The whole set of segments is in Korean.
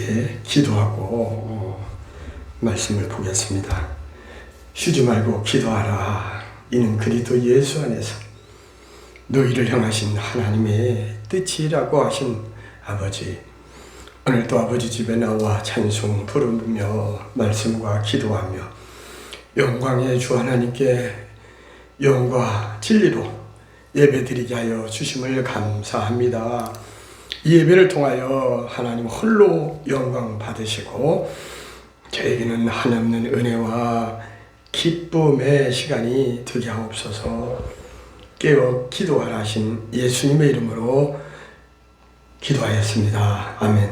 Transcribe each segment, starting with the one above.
함께 기도하고 말씀을 보겠습니다. 쉬지 말고 기도하라. 이는 그리스도 예수 안에서 너희를 향하신 하나님의 뜻이라고 하신 아버지, 오늘도 아버지 집에 나와 찬송 부르며 말씀과 기도하며 영광의 주 하나님께 영과 진리로 예배드리게 하여 주심을 감사합니다. 이 예배를 통하여 하나님 홀로 영광 받으시고 저에게는 한없는 은혜와 기쁨의 시간이 되게 하옵소서. 깨어 기도하라 하신 예수님의 이름으로 기도하였습니다. 아멘.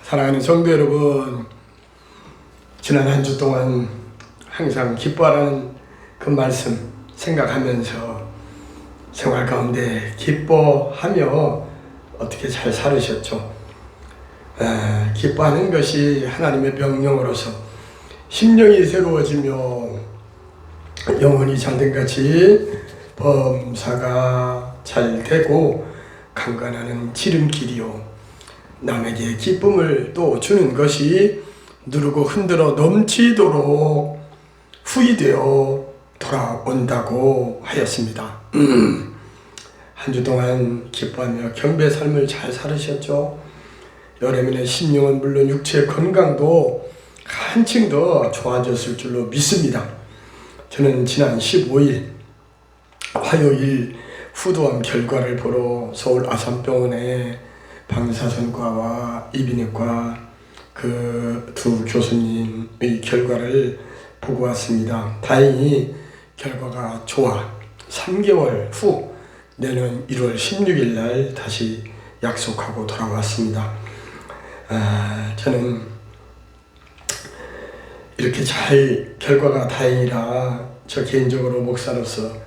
사랑하는 성도 여러분, 지난 한 주 동안 항상 기뻐하라는 그 말씀 생각하면서 생활 가운데 기뻐하며 어떻게 잘 살으셨죠? 기뻐하는 것이 하나님의 명령으로서 심령이 새로워지며 영혼이 잠든같이 범사가 잘 되고 강건하는 지름길이요, 남에게 기쁨을 또 주는 것이 누르고 흔들어 넘치도록 후이되어 돌아온다고 하였습니다. 한 주 동안 기뻐하며 경배의 삶을 잘 살으셨죠? 여러분의 심령은 물론 육체의 건강도 한층 더 좋아졌을 줄로 믿습니다. 저는 지난 15일 화요일 후두암 결과를 보러 서울 아산병원에 방사선과와 이비인후과 그 두 교수님의 결과를 보고 왔습니다. 다행히 결과가 좋아 3개월 후 내년 1월 16일 날 다시 약속하고 돌아왔습니다. 저는 이렇게 잘 결과가 다행이라 저 개인적으로 목사로서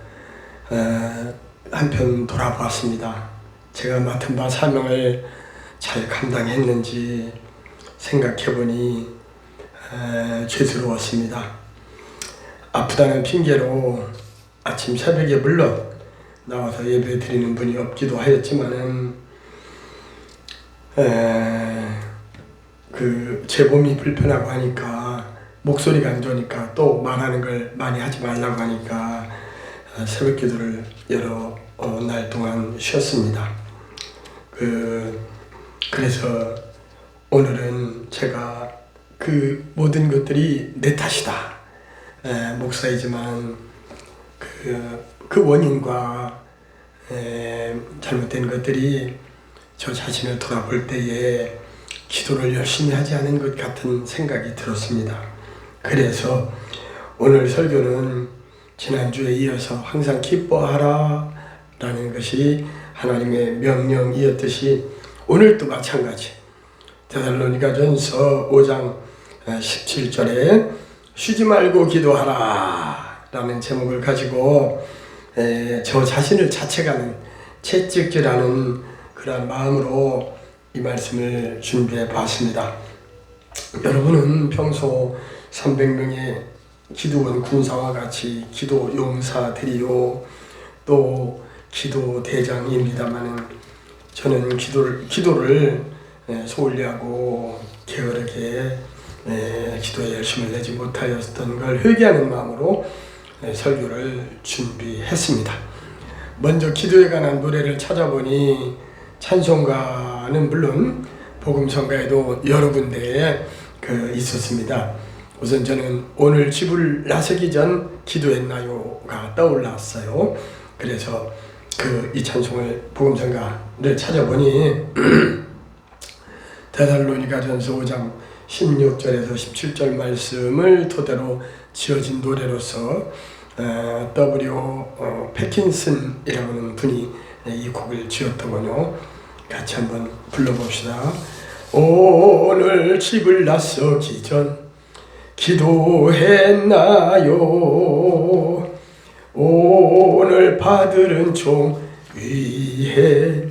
한편 돌아보았습니다. 제가 맡은 바 사명을 잘 감당했는지 생각해보니 죄스러웠습니다. 아프다는 핑계로 아침 새벽에 물론 나와서 예배 드리는 분이 없기도 하였지만은 제 몸이 불편하고 하니까 목소리가 안 좋으니까 또 말하는 걸 많이 하지 말라고 하니까 새벽 기도를 여러 날 동안 쉬었습니다. 그래서 오늘은 제가 그 모든 것들이 내 탓이다. 목사이지만 그 원인과 잘못된 것들이 저 자신을 돌아볼 때에 기도를 열심히 하지 않은 것 같은 생각이 들었습니다. 그래서 오늘 설교는 지난주에 이어서 항상 기뻐하라 라는 것이 하나님의 명령이었듯이 오늘도 마찬가지 데살로니가전서 5장 17절에 쉬지 말고 기도하라 라는 제목을 가지고 저 자신을 자책하는 채찍질하는 그런 마음으로 이 말씀을 준비해 봤습니다. 여러분은 평소 300명의 기도원 군사와 같이 기도 용사들이요 또 기도 대장입니다만은 저는 기도를 소홀히하고 게으르게 기도에 열심을 내지 못하였던 걸 회개하는 마음으로 설교를 준비했습니다. 먼저 기도에 관한 노래를 찾아보니 찬송가는 물론 복음성가에도 여러 군데에 있었습니다. 우선 저는 오늘 집을 나서기 전 기도했나요가 떠올랐어요. 그래서 이 찬송을 복음성가를 찾아보니 데살로니가전서 5장 16절에서 17절 말씀을 토대로 지어진 노래로서 W. 패킨슨이라고 하는 분이 이 곡을 지었더군요. 같이 한번 불러봅시다. 오늘 집을 나서기 전 기도했나요? 오늘 받은 종 위해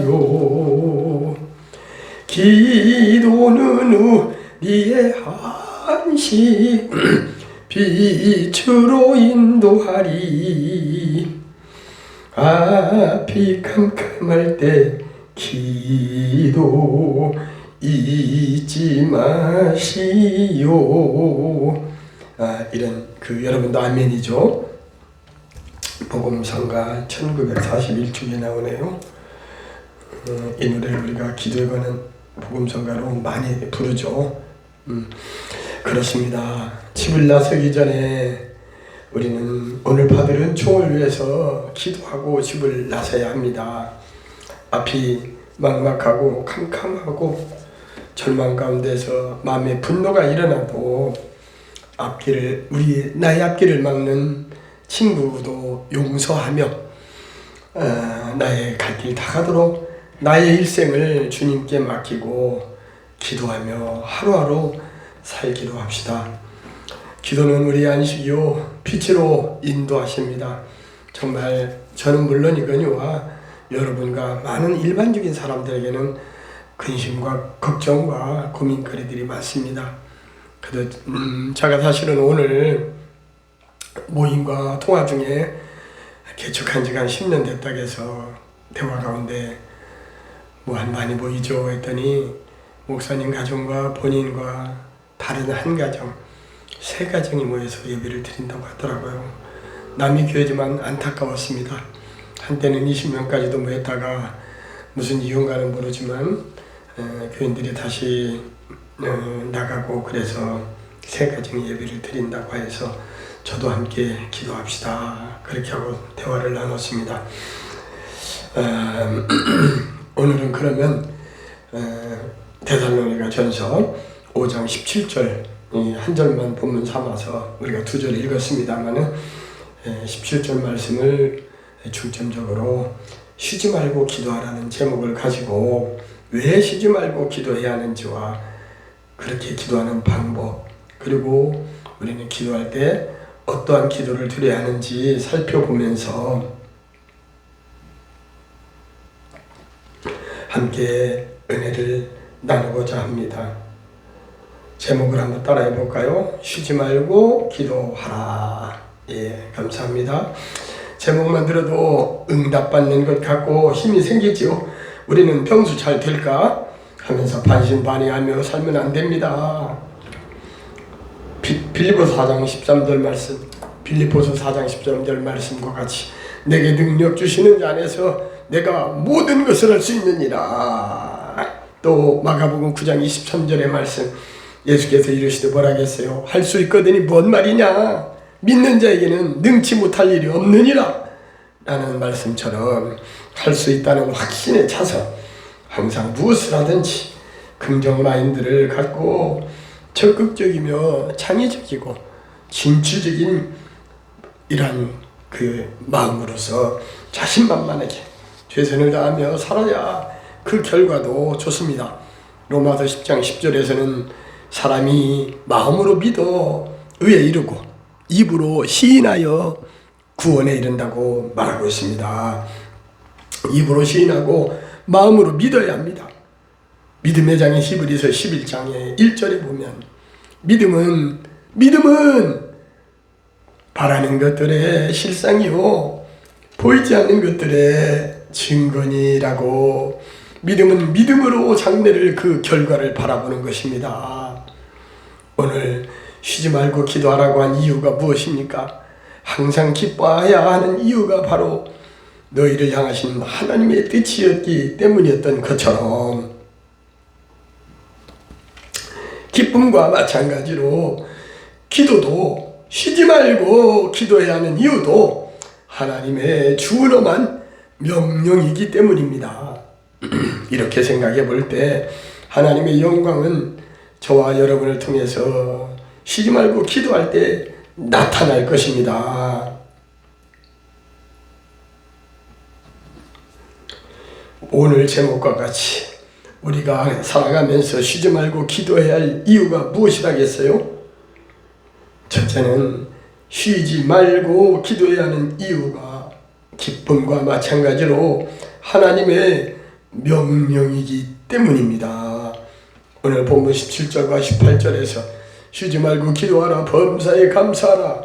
호소했나요? 기도는 우리의 안식 빛으로 인도하리. 앞이 캄캄할 때 기도 잊지 마시오. 이런 여러분도 아멘이죠. 복음성가 1941쪽에 나오네요. 이 노래를 우리가 기도에 관한 복음성가로 많이 부르죠. 그렇습니다. 집을 나서기 전에 우리는 오늘 받을 총을 위해서 기도하고 집을 나서야 합니다. 앞이 막막하고 캄캄하고 절망 가운데서 마음에 분노가 일어나도 나의 앞길을 막는 친구도 용서하며 나의 갈 길 다 가도록 나의 일생을 주님께 맡기고 기도하며 하루하루 살기로 합시다. 기도는 우리의 안식이요 빛으로 인도하십니다. 정말 저는 물론이거니와 여러분과 많은 일반적인 사람들에게는 근심과 걱정과 고민거리들이 많습니다. 그래도 제가 사실은 오늘 모임과 통화 중에 개척한 지가 한 10년 됐다고 해서 대화 가운데 많이 보이죠 했더니 목사님 가정과 본인과 다른 한 가정, 3가정이 모여서 예배를 드린다고 하더라고요. 남이 교회지만 안타까웠습니다. 한때는 20명까지도 모였다가 무슨 이유인가는 모르지만 교인들이 다시 나가고 그래서 3가정이 예배를 드린다고 해서 저도 함께 기도합시다. 그렇게 하고 대화를 나눴습니다. 오늘은 그러면 데살로니가 전서 5장 17절 한 절만 본문 삼아서 우리가 2절 읽었습니다만은 17절 말씀을 중점적으로 쉬지 말고 기도하라는 제목을 가지고 왜 쉬지 말고 기도해야 하는지와 그렇게 기도하는 방법, 그리고 우리는 기도할 때 어떠한 기도를 드려야 하는지 살펴보면서 함께 은혜를 나누고자 합니다. 제목을 한번 따라해 볼까요? 쉬지 말고 기도하라. 감사합니다. 제목만 들어도 응답받는 것 같고 힘이 생기지요. 우리는 병수 잘 될까 하면서 반신반의하며 살면 안 됩니다. 빌립보서 4장 13절 말씀, 빌립보서 4장 13절 말씀과 같이 내게 능력 주시는 자 안에서 내가 모든 것을 할 수 있느니라. 또 마가복음 9장 23절의 말씀, 예수께서 이르시되 뭐라겠어요? 할 수 있거든이 뭔 말이냐? 믿는 자에게는 능치 못할 일이 없느니라 라는 말씀처럼 할 수 있다는 확신에 차서 항상 무엇을 하든지 긍정 마인드를 갖고 적극적이며 창의적이고 진취적인 이런 마음으로서 자신만만하게 최선을 다하며 살아야 그 결과도 좋습니다. 로마서 10장 10절에서는 사람이 마음으로 믿어 의에 이르고 입으로 시인하여 구원에 이른다고 말하고 있습니다. 입으로 시인하고 마음으로 믿어야 합니다. 믿음의 장인 히브리서 11장의 1절에 보면 믿음은 바라는 것들의 실상이요 보이지 않는 것들의 증거니라고. 믿음은 믿음으로 장래를 그 결과를 바라보는 것입니다. 오늘 쉬지 말고 기도하라고 한 이유가 무엇입니까? 항상 기뻐해야 하는 이유가 바로 너희를 향하신 하나님의 뜻이었기 때문이었던 것처럼 기쁨과 마찬가지로 기도도 쉬지 말고 기도해야 하는 이유도 하나님의 주어만 명령이기 때문입니다. 이렇게 생각해 볼 때 하나님의 영광은 저와 여러분을 통해서 쉬지 말고 기도할 때 나타날 것입니다. 오늘 제목과 같이 우리가 살아가면서 쉬지 말고 기도해야 할 이유가 무엇이라겠어요? 첫째는 쉬지 말고 기도해야 하는 이유가 기쁨과 마찬가지로 하나님의 명령이기 때문입니다. 오늘 본문 17절과 18절에서 쉬지 말고 기도하라, 범사에 감사하라.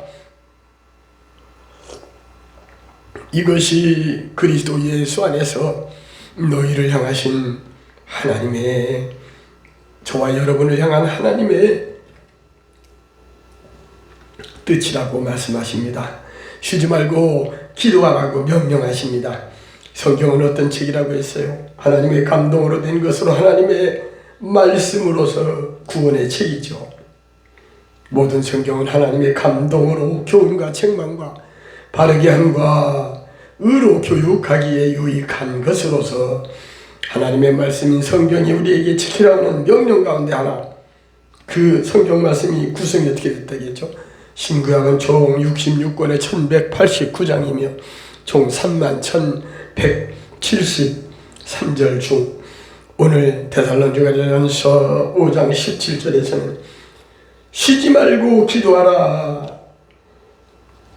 이것이 그리스도 예수 안에서 너희를 향하신 하나님의, 저와 여러분을 향한 하나님의 뜻이라고 말씀하십니다. 쉬지 말고 기도하라고 명령하십니다. 성경은 어떤 책이라고 했어요? 하나님의 감동으로 된 것으로, 하나님의 말씀으로서 구원의 책이죠. 모든 성경은 하나님의 감동으로 교훈과 책망과 바르게 함과 의로 교육하기에 유익한 것으로서 하나님의 말씀인 성경이 우리에게 지키라는 명령 가운데 하나, 그 성경 말씀이 구성이 어떻게 됐다겠죠? 신구약은 총 66권의 1189장이며 총 31,173절 중 오늘 데살로니가전서 5장 17절에서는 쉬지 말고 기도하라,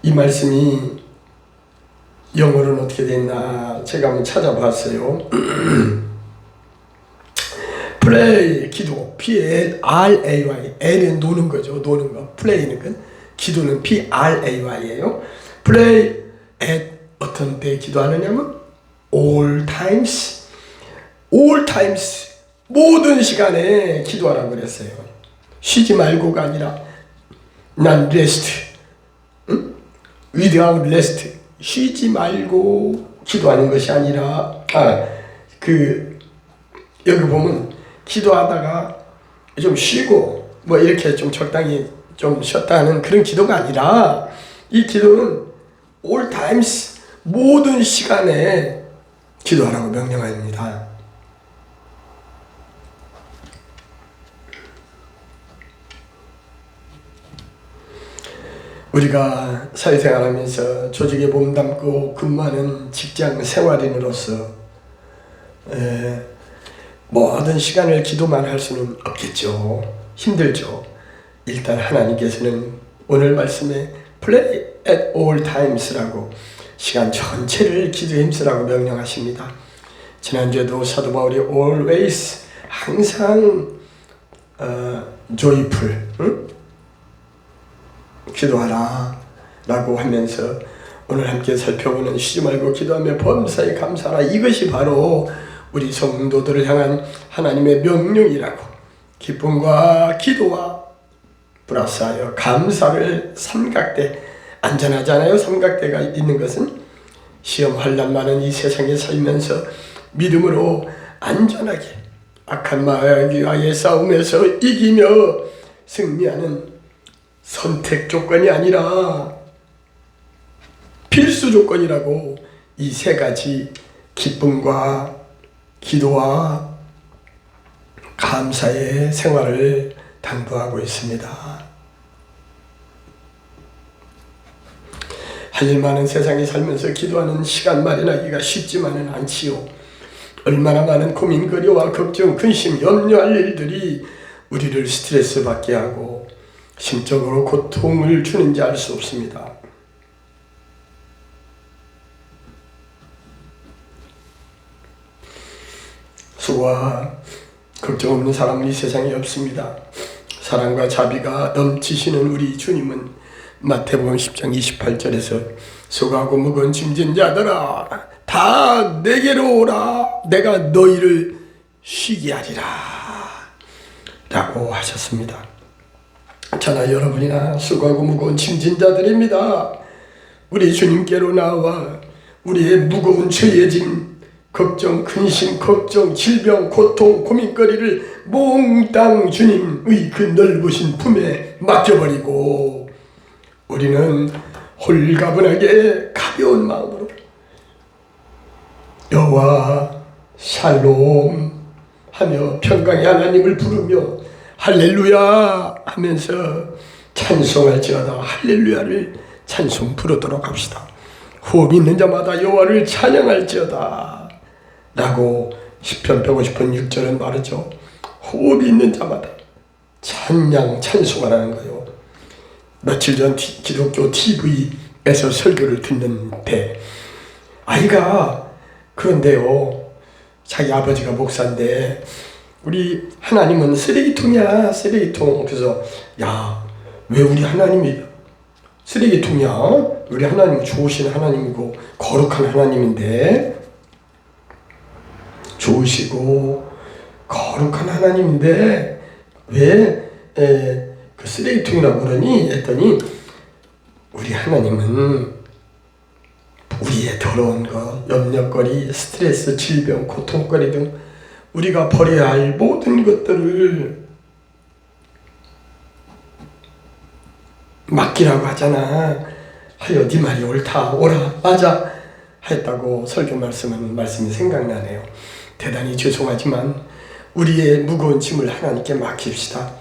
이 말씀이 영어로는 어떻게 됐나 제가 한번 찾아봤어요. pray, 기도, P-L-R-A-Y, L은 노는 거죠. 노는 거. play는 건, 기도는 P-R-A-Y예요. pray at 어떤 때 기도하느냐면 all times, all times, 모든 시간에 기도하라고 그랬어요. 쉬지 말고가 아니라 난 rest, without rest, 쉬지 말고 기도하는 것이 아니라, 여기 보면 기도하다가 좀 쉬고 뭐 이렇게 좀 적당히 좀 쉬었다 하는 그런 기도가 아니라, 이 기도는 all times, 모든 시간에 기도하라고 명령합니다. 우리가 사회생활하면서 조직에 몸담고 근무하는 직장 생활인으로서 모든 시간을 기도만 할 수는 없겠죠. 힘들죠. 일단 하나님께서는 오늘 말씀에 Pray at all times라고 시간 전체를 기도에 힘쓰라고 명령하십니다. 지난주에도 사도 바울이 always, 항상 joyful, 기도하라 라고 하면서 오늘 함께 살펴보는 쉬지 말고 기도하며 범사에 감사하라, 이것이 바로 우리 성도들을 향한 하나님의 명령이라고, 기쁨과 기도와 플러스하여 감사를 삼각대, 안전하잖아요. 삼각대가 있는 것은 시험 환난 많은 이 세상에 살면서 믿음으로 안전하게 악한 마귀와의 싸움에서 이기며 승리하는 선택 조건이 아니라 필수 조건이라고, 이 세 가지 기쁨과 기도와 감사의 생활을 당부하고 있습니다. 할 일 많은 세상에 살면서 기도하는 시간 마련하기가 쉽지만은 않지요. 얼마나 많은 고민거리와 걱정, 근심, 염려할 일들이 우리를 스트레스 받게 하고 심적으로 고통을 주는지 알 수 없습니다. 수고와 걱정 없는 사람은 이 세상에 없습니다. 사랑과 자비가 넘치시는 우리 주님은 마태복음 10장 28절에서 수고하고 무거운 짐진 자들아 다 내게로 오라, 내가 너희를 쉬게 하리라 라고 하셨습니다. 저나 여러분이나 수고하고 무거운 짐진 자들입니다. 우리 주님께로 나와 우리의 무거운 죄의 짐, 걱정, 근심, 걱정, 질병, 고통, 고민거리를 몽땅 주님의 그 넓으신 품에 맡겨버리고 우리는 홀가분하게 가벼운 마음으로 여호와 샬롬 하며 평강의 하나님을 부르며 할렐루야 하면서 찬송할지어다. 할렐루야를 찬송 부르도록 합시다. 호흡 있는 자마다 여호와를 찬양할지어다 라고 시편 150편 6절은 말하죠. 호흡이 있는 자마다 찬양 찬송하라는 거예요. 며칠 전 기독교 TV에서 설교를 듣는데 아이가 그런데요, 자기 아버지가 목사인데 우리 하나님은 쓰레기통이야 쓰레기통. 그래서 야, 왜 우리 하나님이 쓰레기통이야? 우리 하나님은 좋으신 하나님이고 거룩한 하나님인데 좋으시고 거룩한 하나님인데 왜 그 쓰레기통이라고 그러니 했더니 우리 하나님은 우리의 더러운 것, 염려거리, 스트레스, 질병, 고통거리 등 우리가 버려야 할 모든 것들을 맡기라고 하잖아. 하여 네 말이 옳다, 옳아, 맞아 했다고 설교 말씀이 생각나네요. 대단히 죄송하지만 우리의 무거운 짐을 하나님께 맡깁시다.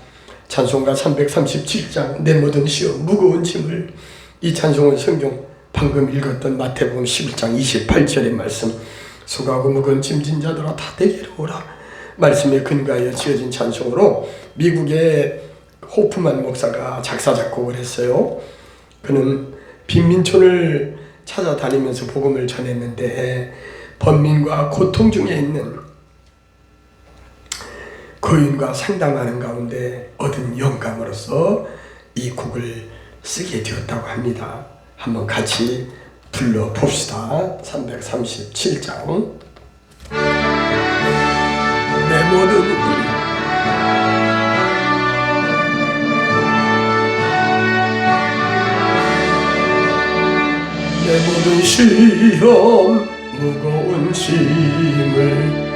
찬송가 337장 내 모든 시여 무거운 짐을, 이 찬송은 성경 방금 읽었던 마태복음 11장 28절의 말씀, 수고하고 무거운 짐진 자들아 다 내게로 오라 말씀에 근거하여 지어진 찬송으로 미국의 호프만 목사가 작사 작곡을 했어요. 그는 빈민촌을 찾아다니면서 복음을 전했는데 번민과 고통 중에 있는 거인과 상담하는 가운데 얻은 영감으로서 이 곡을 쓰게 되었다고 합니다. 한번 같이 불러봅시다. 337장 내 모든 시험 무거운 짐을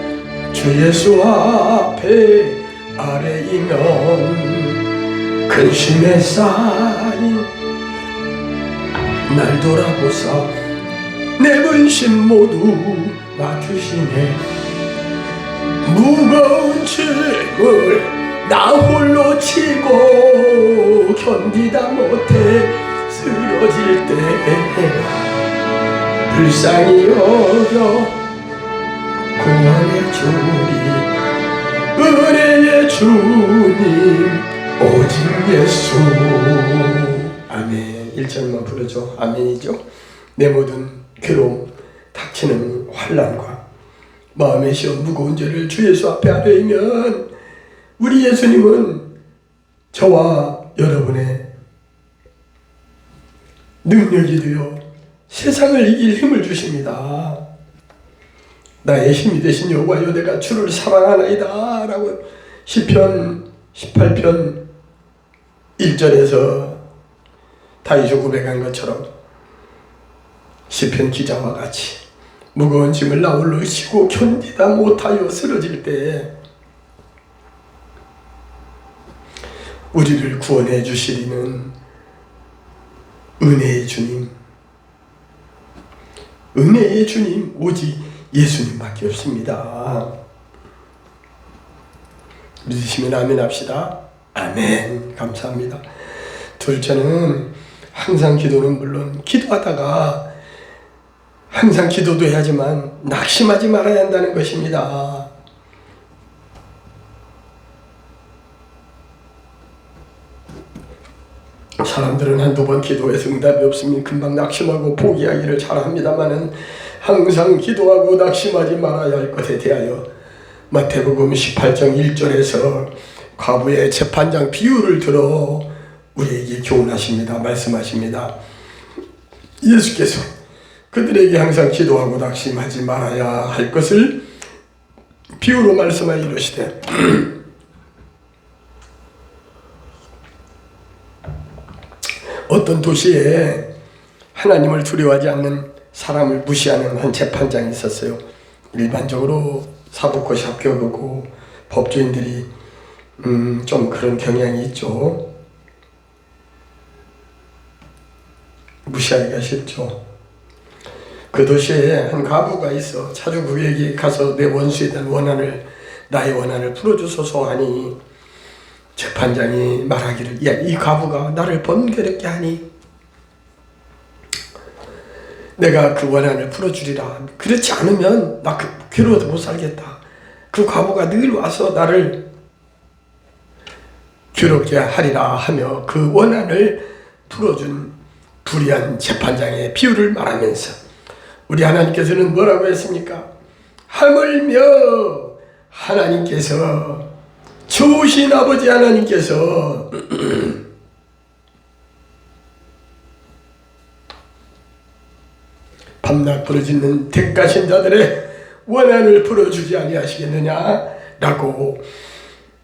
주 예수 앞에 아뢰이면 근심에 쌓인 날 돌아보사 내 근심 모두 맡으시네. 무거운 짐을 나 홀로 지고 견디다 못해 쓰러질 때 불쌍히 여겨 구원의 주님, 은혜의 주님 오직 예수. 아멘. 1절만 부르죠. 아멘이죠. 내 모든 괴로움, 닥치는 환난과 마음의 시험 무거운 죄를 주 예수 앞에 아뢰면 우리 예수님은 저와 여러분의 능력이 되어 세상을 이길 힘을 주십니다. 나의 힘이 되신 여호와여 내가 주를 사랑하나이다 라고 시편 18편 1절에서 다윗이 고백한 것처럼 시편 기자와 같이 무거운 짐을 나 홀로 지고 견디다 못하여 쓰러질 때 우리를 구원해 주시리는 은혜의 주님, 은혜의 주님 오직 예수님밖에 없습니다. 믿으시면 아멘 합시다. 아멘. 감사합니다. 둘째는 항상 기도는 물론 기도하다가 항상 기도도 해야지만 낙심하지 말아야 한다는 것입니다. 사람들은 한두 번 기도해서 응답이 없으면 금방 낙심하고 포기하기를 잘합니다마는 항상 기도하고 낙심하지 말아야 할 것에 대하여 마태복음 18장 1절에서 과부의 재판장 비유를 들어 우리에게 교훈하십니다. 말씀하십니다. 예수께서 그들에게 항상 기도하고 낙심하지 말아야 할 것을 비유로 말씀하여 이르시되 어떤 도시에 하나님을 두려워하지 않는 사람을 무시하는 한 재판장이 있었어요. 일반적으로 사법고시 합격하고 법조인들이 좀 그런 경향이 있죠. 무시하기가 쉽죠. 그 도시에 한 과부가 있어. 자주 그에게 가서 내 원수에 대한 나의 원한을 풀어주소서 하니 재판장이 말하기를, 야, 이 과부가 나를 번거롭게 하니 내가 그 원한을 풀어주리라. 그렇지 않으면 나 괴로워서 못 살겠다. 그 과부가 늘 와서 나를 괴롭게 하리라 하며 그 원한을 풀어준 불의한 재판장의 비유를 말하면서 우리 하나님께서는 뭐라고 했습니까? 하물며 하나님께서, 좋으신 아버지 하나님께서 밤낮 부르짖는 택하신 자들의 원한을 풀어주지 아니하시겠느냐 라고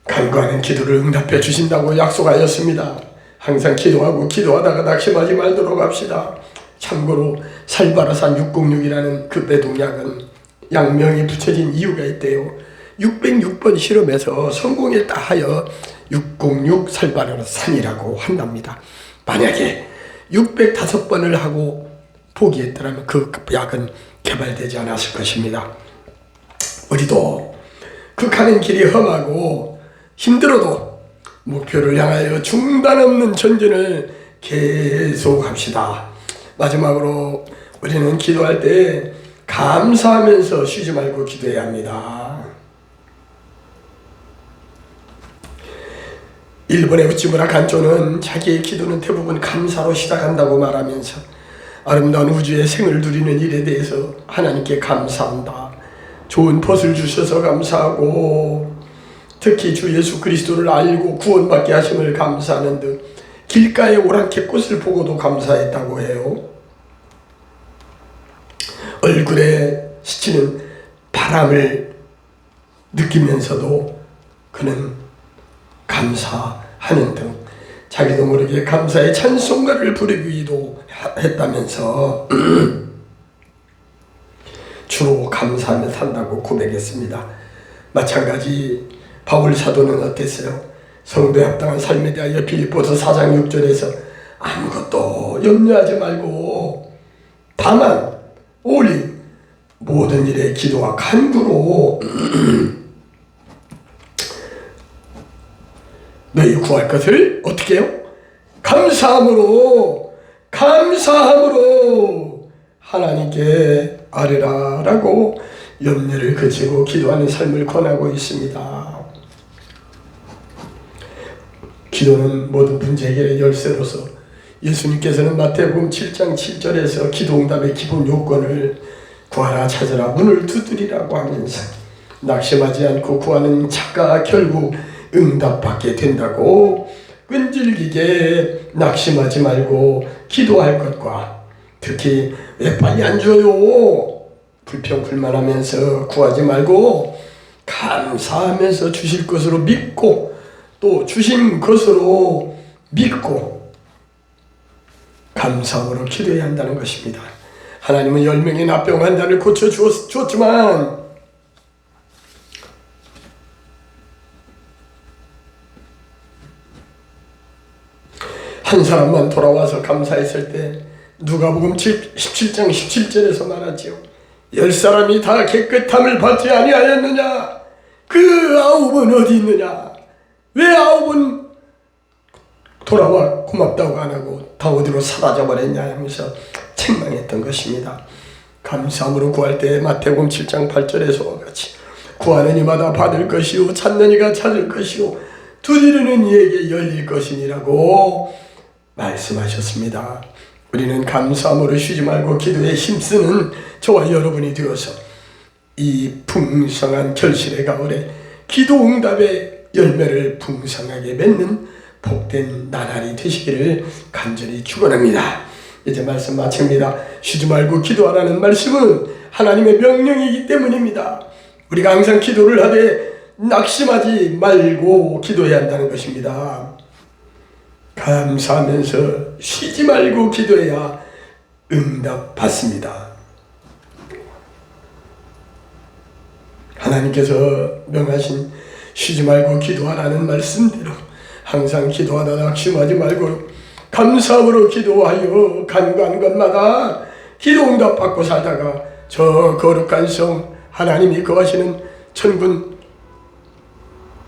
간구하는 기도를 응답해 주신다고 약속하였습니다. 항상 기도하다가 낙심하지 말도록 합시다. 참고로 살바라산 606이라는 그 배동약은 약명이 붙여진 이유가 있대요. 606번 실험에서 성공했다 하여 606 살바라산이라고 한답니다. 만약에 605번을 하고 포기했더라면 그 약은 개발되지 않았을 것입니다. 우리도 그 가는 길이 험하고 힘들어도 목표를 향하여 중단 없는 전진을 계속합시다. 마지막으로 우리는 기도할 때 감사하면서 쉬지 말고 기도해야 합니다. 일본의 우찌무라 간조는 자기의 기도는 대부분 감사로 시작한다고 말하면서 아름다운 우주의 생을 누리는 일에 대해서 하나님께 감사한다. 좋은 벗을 주셔서 감사하고 특히 주 예수 그리스도를 알고 구원받게 하심을 감사하는 등 길가의 오랑캐 꽃을 보고도 감사했다고 해요. 얼굴에 스치는 바람을 느끼면서도 그는 감사하는 등 자기도 모르게 감사의 찬송가를 부르기도 했다면서 주로 감사하며 산다고 고백했습니다. 마찬가지 바울 사도는 어땠어요? 성도에 합당한 삶에 대하여 빌립보서 4장 6절에서 아무것도 염려하지 말고 다만 오직 모든 일에 기도와 간구로 너희 구할 것을 어떻게 해요? 감사함으로 하나님께 아뢰라 라고 염려를 그치고 기도하는 삶을 권하고 있습니다. 기도는 모든 문제 해결의 열쇠로서 예수님께서는 마태복음 7장 7절에서 기도응답의 기본 요건을 구하라 찾으라 문을 두드리라고 하면서 낙심하지 않고 구하는 자가 결국 응답받게 된다고 끈질기게 낙심하지 말고 기도할 것과 특히 왜 빨리 안 줘요? 불평불만하면서 구하지 말고 감사하면서 주실 것으로 믿고 또 주신 것으로 믿고 감사함으로 기도해야 한다는 것입니다. 하나님은 10명의 나병 환자를 고쳐주었지만 한 사람만 돌아와서 감사했을 때 누가복음 17장 17절에서 말하지요. 10사람이 다 깨끗함을 받지 아니하였느냐? 그 9은 어디 있느냐? 왜 9은 돌아와 고맙다고 안 하고 다 어디로 사라져 버렸냐 하면서 책망했던 것입니다. 감사함으로 구할 때 마태복음 7장 8절에서와 같이 구하는 이마다 받을 것이요 찾는 이가 찾을 것이요 두드리는 이에게 열릴 것이니라고 말씀하셨습니다. 우리는 감사함으로 쉬지 말고 기도에 힘쓰는 저와 여러분이 되어서 이 풍성한 결실의 가을에 기도 응답의 열매를 풍성하게 맺는 복된 나날이 되시기를 간절히 축원합니다. 이제 말씀 마칩니다. 쉬지 말고 기도하라는 말씀은 하나님의 명령이기 때문입니다. 우리가 항상 기도를 하되 낙심하지 말고 기도해야 한다는 것입니다. 감사하면서 쉬지 말고 기도해야 응답받습니다. 하나님께서 명하신 쉬지 말고 기도하라는 말씀대로 항상 기도하다 낙심하지 말고 감사함으로 기도하여 간구한 것마다 기도 응답받고 살다가 저 거룩한 성 하나님이 거하시는 천군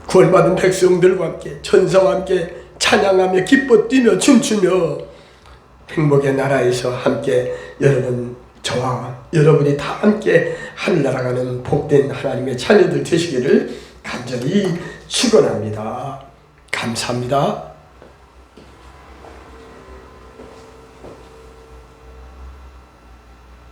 구원받은 백성들과 함께 천사와 함께 찬양하며 기뻐 뛰며 춤추며 행복의 나라에서 함께 저와 여러분이 다 함께 하늘나라 가는 복된 하나님의 자녀들 되시기를 간절히 축원합니다. 감사합니다.